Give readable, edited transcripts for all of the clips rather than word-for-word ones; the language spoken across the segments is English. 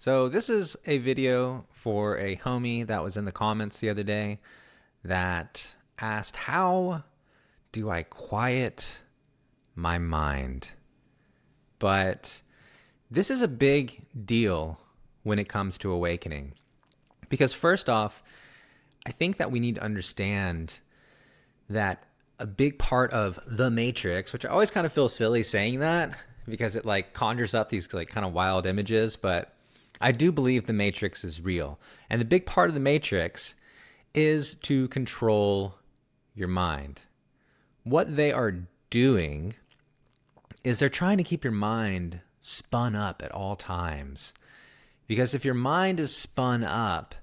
So this is a video for a homie that was in the comments the other day that asked, how do I quiet my mind? But this is a big deal when it comes to awakening. Because first off, I think that we need to understand that a big part of the Matrix, which I always kind of feel silly saying that because it like conjures up these like kind of wild images, but I do believe the Matrix is real. And the big part of the Matrix is to control your mind. What they are doing is they're trying to keep your mind spun up at all times. Because if your mind is spun up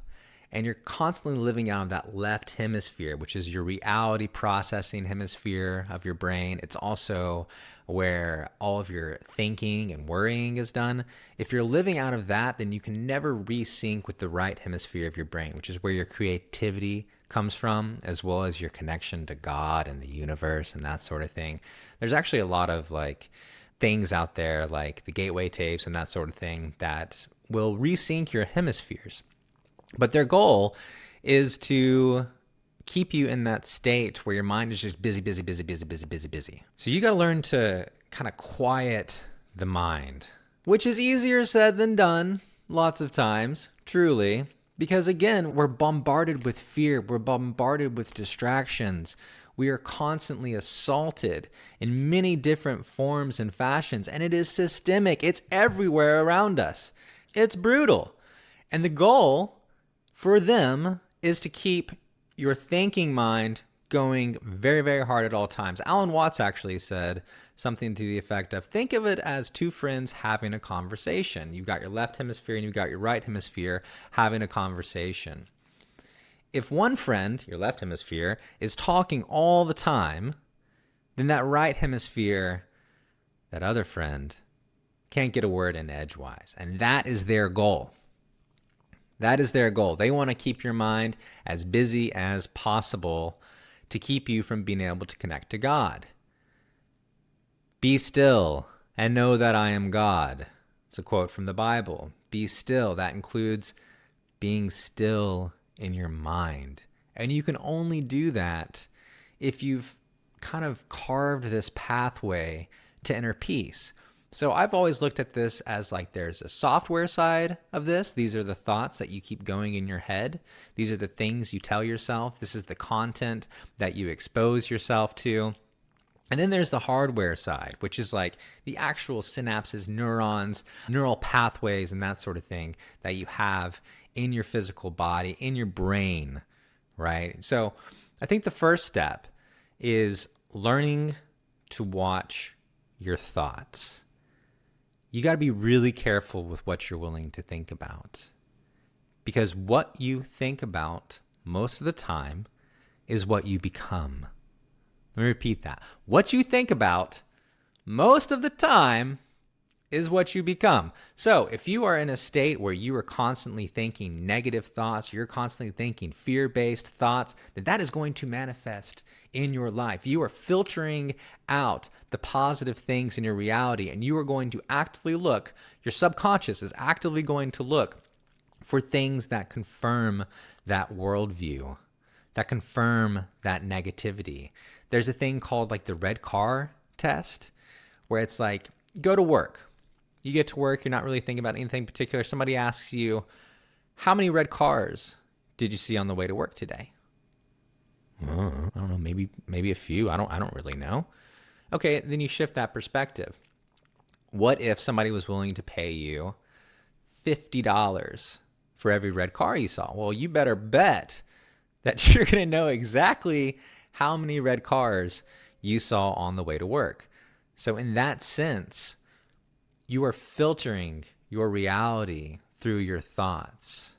and you're constantly living out of that left hemisphere, which is your reality processing hemisphere of your brain, it's also where all of your thinking and worrying is done. If you're living out of that, then you can never resync with the right hemisphere of your brain, which is where your creativity comes from, as well as your connection to God and the universe and that sort of thing. There's actually a lot of like things out there like the gateway tapes and that sort of thing that will resync your hemispheres. But their goal is to keep you in that state where your mind is just busy. So you got to learn to kind of quiet the mind, which is easier said than done lots of times, truly, because again, we're bombarded with fear. We're bombarded with distractions. We are constantly assaulted in many different forms and fashions, and it is systemic. It's everywhere around us. It's brutal. And the goal for them is to keep your thinking mind going very, very hard at all times. Alan Watts actually said something to the effect of, think of it as two friends having a conversation. You've got your left hemisphere and you've got your right hemisphere having a conversation. If one friend, your left hemisphere, is talking all the time, then that right hemisphere, that other friend, can't get a word in edgewise. And that is their goal. That is their goal. They want to keep your mind as busy as possible to keep you from being able to connect to God. Be still and know that I am God. It's a quote from the Bible. Be still. That includes being still in your mind. And you can only do that if you've kind of carved this pathway to inner peace. So I've always looked at this as like there's a software side of this. These are the thoughts that you keep going in your head. These are the things you tell yourself. This is the content that you expose yourself to. And then there's the hardware side, which is like the actual synapses, neurons, neural pathways, and that sort of thing that you have in your physical body, in your brain, right? So I think the first step is learning to watch your thoughts. You got to be really careful with what you're willing to think about, because what you think about most of the time is what you become. Let me repeat that. What you think about most of the time is what you become. So if you are in a state where you are constantly thinking negative thoughts, you're constantly thinking fear-based thoughts, then that is going to manifest in your life. You are filtering out the positive things in your reality, and you are going to actively look, your subconscious is actively going to look for things that confirm that worldview, that confirm that negativity. There's a thing called like the red car test, where it's like, go to work. You get to work, you're not really thinking about anything particular. Somebody asks you, how many red cars did you see on the way to work today? I don't know, maybe a few. I don't really know. Okay, then you shift that perspective. What if somebody was willing to pay you $50 for every red car you saw? Well, you better bet that you're going to know exactly how many red cars you saw on the way to work. So in that sense, you are filtering your reality through your thoughts.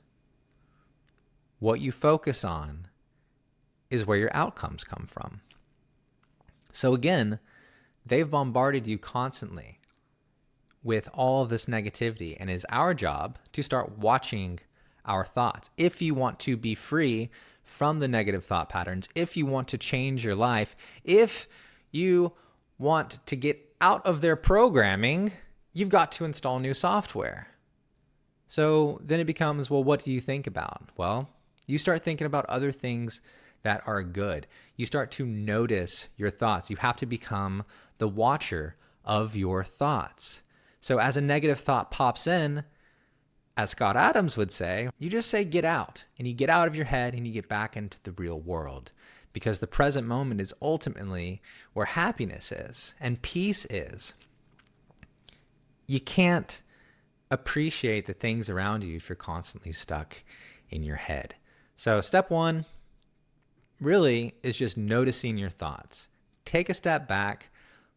What you focus on is where your outcomes come from. So again, they've bombarded you constantly with all this negativity, and it's our job to start watching our thoughts. If you want to be free from the negative thought patterns, if you want to change your life, if you want to get out of their programming, you've got to install new software. So then it becomes, well, what do you think about? Well, you start thinking about other things that are good. You start to notice your thoughts. You have to become the watcher of your thoughts. So as a negative thought pops in, as Scott Adams would say, you just say, get out. And you get out of your head and you get back into the real world. Because the present moment is ultimately where happiness is and peace is. You can't appreciate the things around you if you're constantly stuck in your head. So step one really is just noticing your thoughts. Take a step back,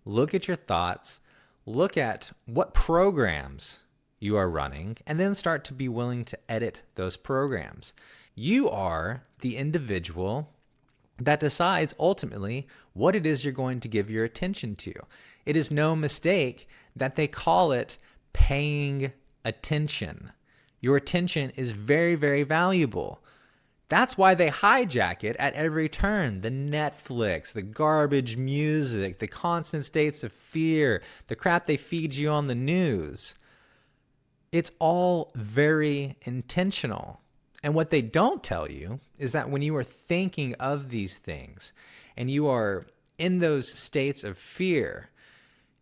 look at your thoughts, look at what programs you are running, and then start to be willing to edit those programs. You are the individual that decides ultimately what it is you're going to give your attention to. It is no mistake that they call it paying attention. Your attention is very, very valuable. That's why they hijack it at every turn. The Netflix, the garbage music, the constant states of fear, the crap they feed you on the news. It's all very intentional. And what they don't tell you is that when you are thinking of these things and you are in those states of fear,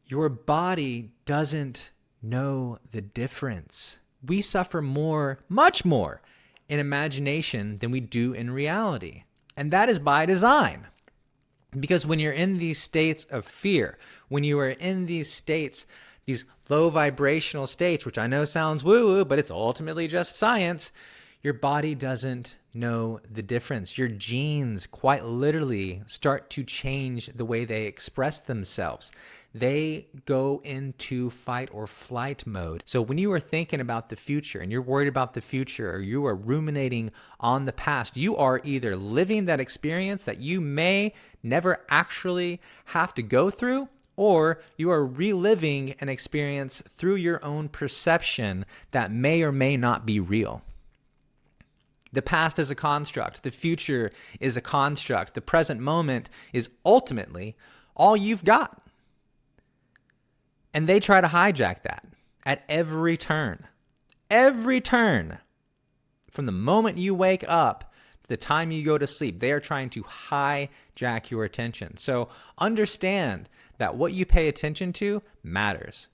your body doesn't know the difference. We suffer more, much more, in imagination than we do in reality. And that is by design. Because when you're in these states of fear, when you are in these states, these low vibrational states, which I know sounds woo-woo, but it's ultimately just science, your body doesn't know the difference. Your genes quite literally start to change the way they express themselves. They go into fight or flight mode. So when you are thinking about the future and you're worried about the future, or you are ruminating on the past, you are either living that experience that you may never actually have to go through, or you are reliving an experience through your own perception that may or may not be real. The past is a construct. The future is a construct. The present moment is ultimately all you've got. And they try to hijack that at every turn. Every turn. From the moment you wake up to the time you go to sleep, they are trying to hijack your attention. So understand that what you pay attention to matters.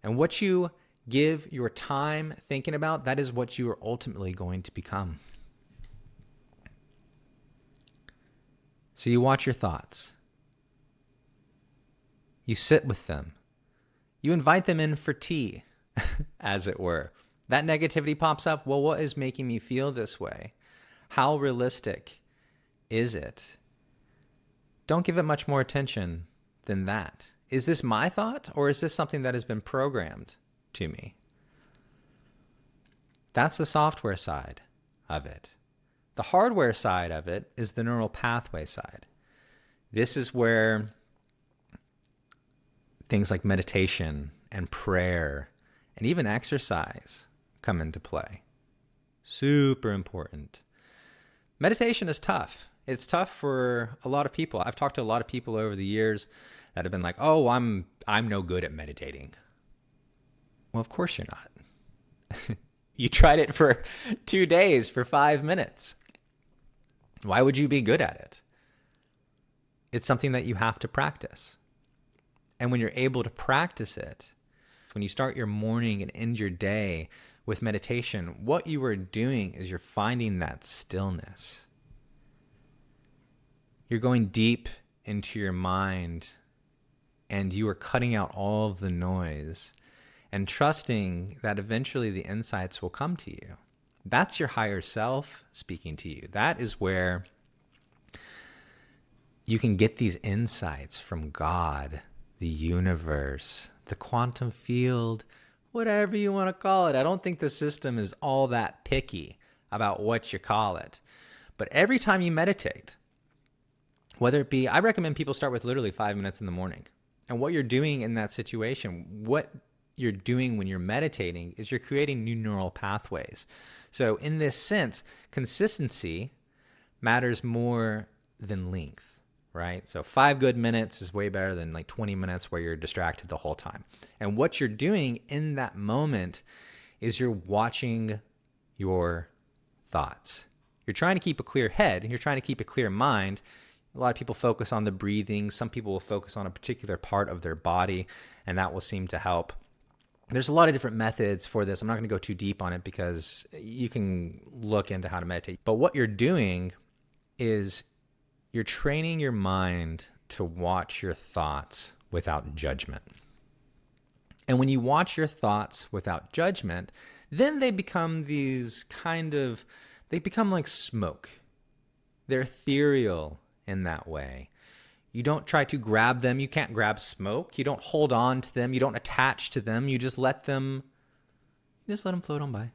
And what you give your time thinking about, that is what you are ultimately going to become. So you watch your thoughts. You sit with them. You invite them in for tea, as it were. That negativity pops up. Well, what is making me feel this way? How realistic is it? Don't give it much more attention than that. Is this my thought, or is this something that has been programmed to me? That's the software side of it. The hardware side of it is the neural pathway side. This is where things like meditation and prayer and even exercise come into play. Super important. Meditation is tough. It's tough for a lot of people. I've talked to a lot of people over the years that have been like, "Oh, I'm no good at meditating." Well, of course you're not. You tried it for 2 days for 5 minutes. Why would you be good at it? It's something that you have to practice. And when you're able to practice it, when you start your morning and end your day with meditation, what you are doing is you're finding that stillness. You're going deep into your mind and you are cutting out all of the noise and trusting that eventually the insights will come to you. That's your higher self speaking to you. That is where you can get these insights from God, the universe, the quantum field, whatever you want to call it. I don't think the system is all that picky about what you call it. But every time you meditate, whether it be, I recommend people start with literally 5 minutes in the morning. And what you're doing in that situation, what you're doing when you're meditating is you're creating new neural pathways. So in this sense, consistency matters more than length, right? So 5 good minutes is way better than like 20 minutes where you're distracted the whole time. And what you're doing in that moment is you're watching your thoughts. You're trying to keep a clear head. You're trying to keep a clear mind. A lot of people focus on the breathing. Some people will focus on a particular part of their body, and that will seem to help. There's a lot of different methods for this. I'm not going to go too deep on it because you can look into how to meditate. But what you're doing is you're training your mind to watch your thoughts without judgment. And when you watch your thoughts without judgment, then they become they become like smoke. They're ethereal in that way. You don't try to grab them. You can't grab smoke. You don't hold on to them. You don't attach to them. You just let them float on by.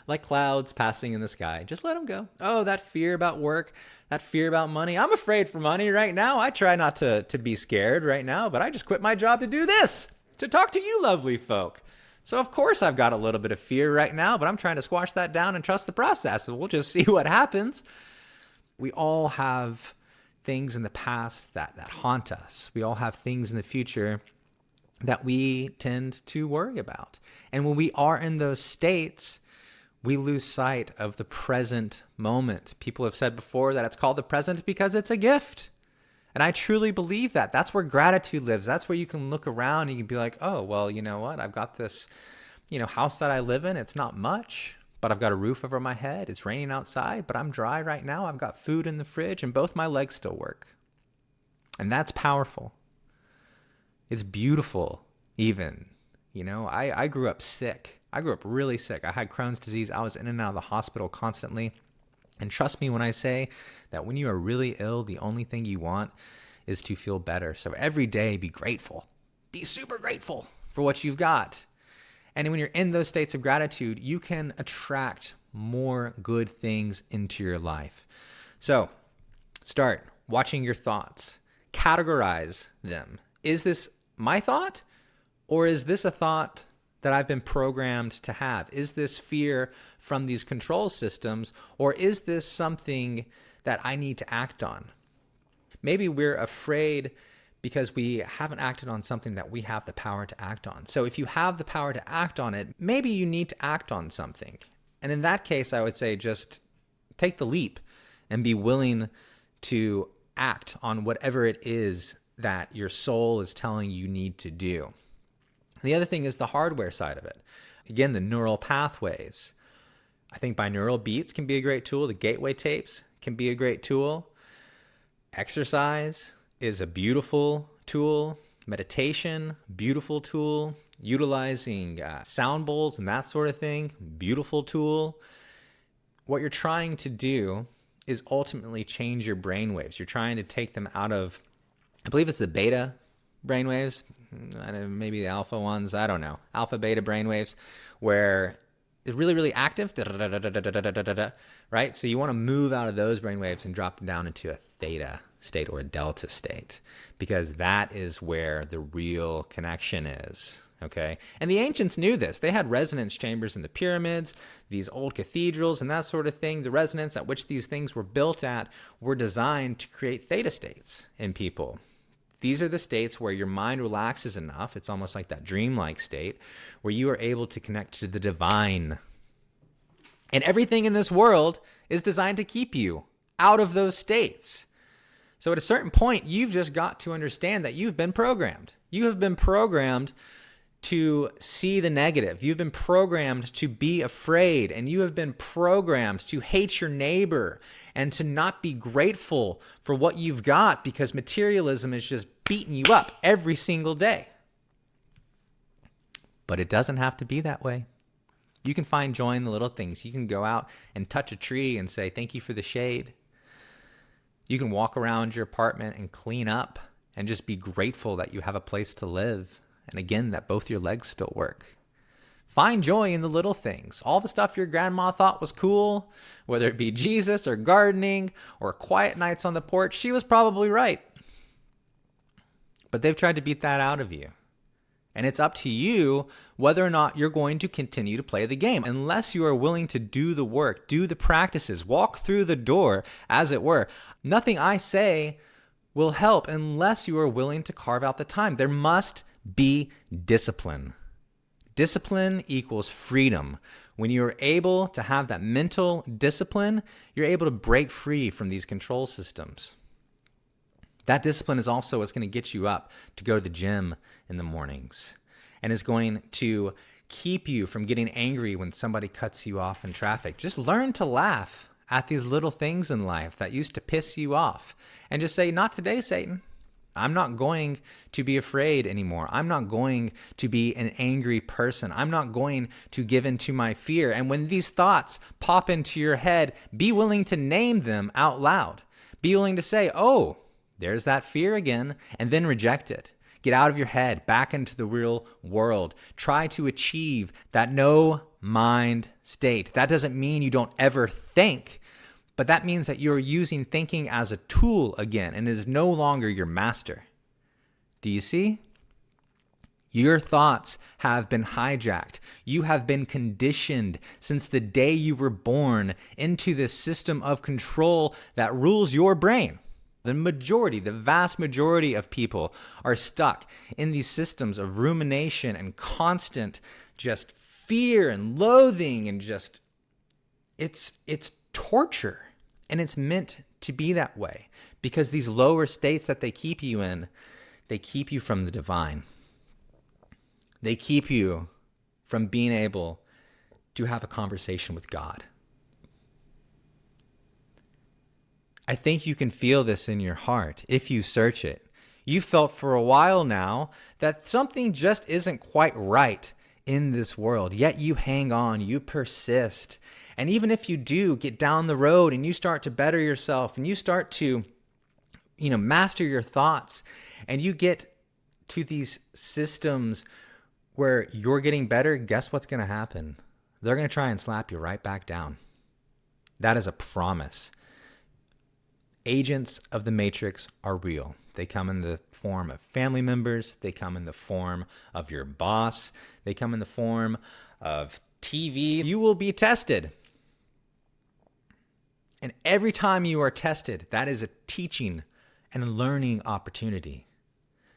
Like clouds passing in the sky. Just let them go. Oh, that fear about work, that fear about money. I'm afraid for money right now. I try not to be scared right now, but I just quit my job to do this, to talk to you lovely folk. So of course I've got a little bit of fear right now, but I'm trying to squash that down and trust the process. And we'll just see what happens. We all have things in the past that haunt us. We all have things in the future that we tend to worry about. And when we are in those states, we lose sight of the present moment. People have said before that it's called the present because it's a gift. And I truly believe that. That's where gratitude lives. That's where you can look around and you can be like, oh, well, you know what? I've got this, house that I live in. It's not much, but I've got a roof over my head. It's raining outside, but I'm dry right now. I've got food in the fridge and both my legs still work. And that's powerful. It's beautiful even. I grew up sick. I grew up really sick. I had Crohn's disease. I was in and out of the hospital constantly. And trust me when I say that when you are really ill, the only thing you want is to feel better. So every day, be grateful. Be super grateful for what you've got. And when you're in those states of gratitude, you can attract more good things into your life. So start watching your thoughts. Categorize them. Is this my thought? Or is this a thought that I've been programmed to have? Is this fear from these control systems? Or is this something that I need to act on? Maybe we're afraid because we haven't acted on something that we have the power to act on. So if you have the power to act on it, maybe you need to act on something. And in that case, I would say just take the leap and be willing to act on whatever it is that your soul is telling you need to do. The other thing is the hardware side of it. Again, the neural pathways. I think binaural beats can be a great tool. The gateway tapes can be a great tool. Exercise is a beautiful tool. Meditation, beautiful tool. Utilizing sound bowls and that sort of thing, beautiful tool. What you're trying to do is ultimately change your brain waves. You're trying to take them out of, I believe it's the beta brainwaves, maybe the alpha ones, I don't know, alpha beta brainwaves, where it's really, really active, right? So you want to move out of those brainwaves and drop them down into a theta state or a delta state, because that is where the real connection is. Okay. And the ancients knew this. They had resonance chambers in the pyramids, these old cathedrals and that sort of thing. The resonance at which these things were built at were designed to create theta states in people. These are the states where your mind relaxes enough. It's almost like that dreamlike state where you are able to connect to the divine. And everything in this world is designed to keep you out of those states. So at a certain point, you've just got to understand that you've been programmed. You have been programmed to see the negative. You've been programmed to be afraid, and you have been programmed to hate your neighbor and to not be grateful for what you've got, because materialism is just beating you up every single day. But it doesn't have to be that way. You can find joy in the little things. You can go out and touch a tree and say, thank you for the shade. You can walk around your apartment and clean up and just be grateful that you have a place to live. And again, that both your legs still work. Find joy in the little things. All the stuff your grandma thought was cool, whether it be Jesus or gardening or quiet nights on the porch, she was probably right. But they've tried to beat that out of you. And it's up to you whether or not you're going to continue to play the game. Unless you are willing to do the work, do the practices, walk through the door, as it were. Nothing I say will help unless you are willing to carve out the time. There must be discipline. Discipline equals freedom. When you're able to have that mental discipline, you're able to break free from these control systems. That discipline is also what's going to get you up to go to the gym in the mornings, and is going to keep you from getting angry when somebody cuts you off in traffic. Just learn to laugh at these little things in life that used to piss you off, and just say, not today, Satan. I'm not going to be afraid anymore. I'm not going to be an angry person. I'm not going to give in to my fear. And when these thoughts pop into your head, be willing to name them out loud. Be willing to say, oh, there's that fear again, and then reject it. Get out of your head, back into the real world. Try to achieve that no mind state. That doesn't mean you don't ever think, but that means that you're using thinking as a tool again, and it is no longer your master. Do you see? Your thoughts have been hijacked. You have been conditioned since the day you were born into this system of control that rules your brain. The vast majority of people are stuck in these systems of rumination and constant just fear and loathing, and just it's torture. And it's meant to be that way, because these lower states that they keep you in, they keep you from the divine. They keep you from being able to have a conversation with God. I think you can feel this in your heart if you search it. You felt for a while now that something just isn't quite right in this world, yet you hang on, you persist. And even if you do get down the road and you start to better yourself and you start to, master your thoughts, and you get to these systems where you're getting better, guess what's going to happen? They're going to try and slap you right back down. That is a promise. Agents of the Matrix are real. They come in the form of family members. They come in the form of your boss. They come in the form of TV. You will be tested. And every time you are tested, that is a teaching and a learning opportunity.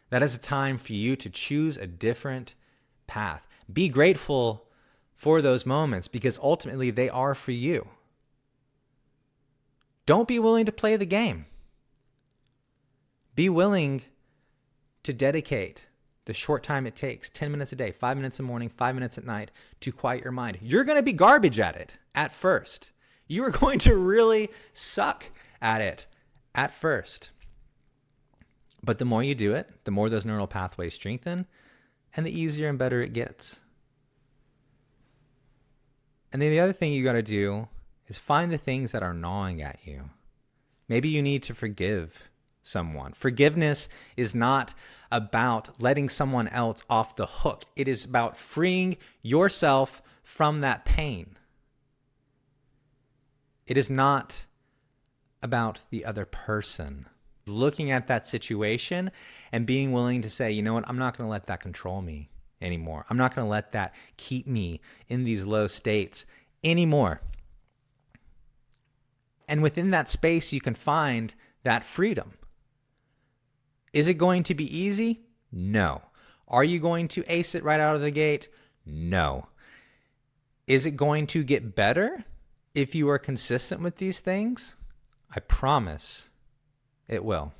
That is a time for you to choose a different path. Be grateful for those moments, because ultimately they are for you. Don't be willing to play the game. Be willing to dedicate the short time it takes, 10 minutes a day, 5 minutes in the morning, 5 minutes at night, to quiet your mind. You're going to be garbage at it at first. You are going to really suck at it at first. But the more you do it, the more those neural pathways strengthen, and the easier and better it gets. And then the other thing you got to do is find the things that are gnawing at you. Maybe you need to forgive someone. Forgiveness is not about letting someone else off the hook. It is about freeing yourself from that pain. It is not about the other person. Looking at that situation and being willing to say, you know what, I'm not going to let that control me anymore. I'm not going to let that keep me in these low states anymore. And within that space, you can find that freedom. Is it going to be easy? No. Are you going to ace it right out of the gate? No. Is it going to get better if you are consistent with these things? I promise it will.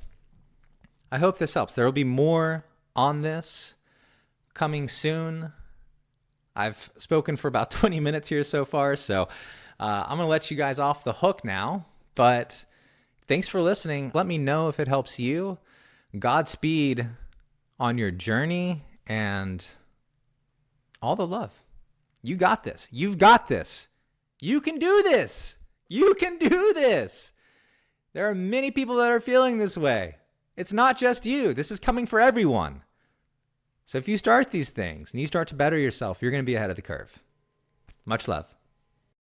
I hope this helps. There will be more on this coming soon. I've spoken for about 20 minutes here so far, so I'm going to let you guys off the hook now. But thanks for listening. Let me know if it helps you. Godspeed on your journey, and all the love. You got this. You've got this. You can do this. You can do this. There are many people that are feeling this way. It's not just you. This is coming for everyone. So if you start these things and you start to better yourself, you're going to be ahead of the curve. Much love.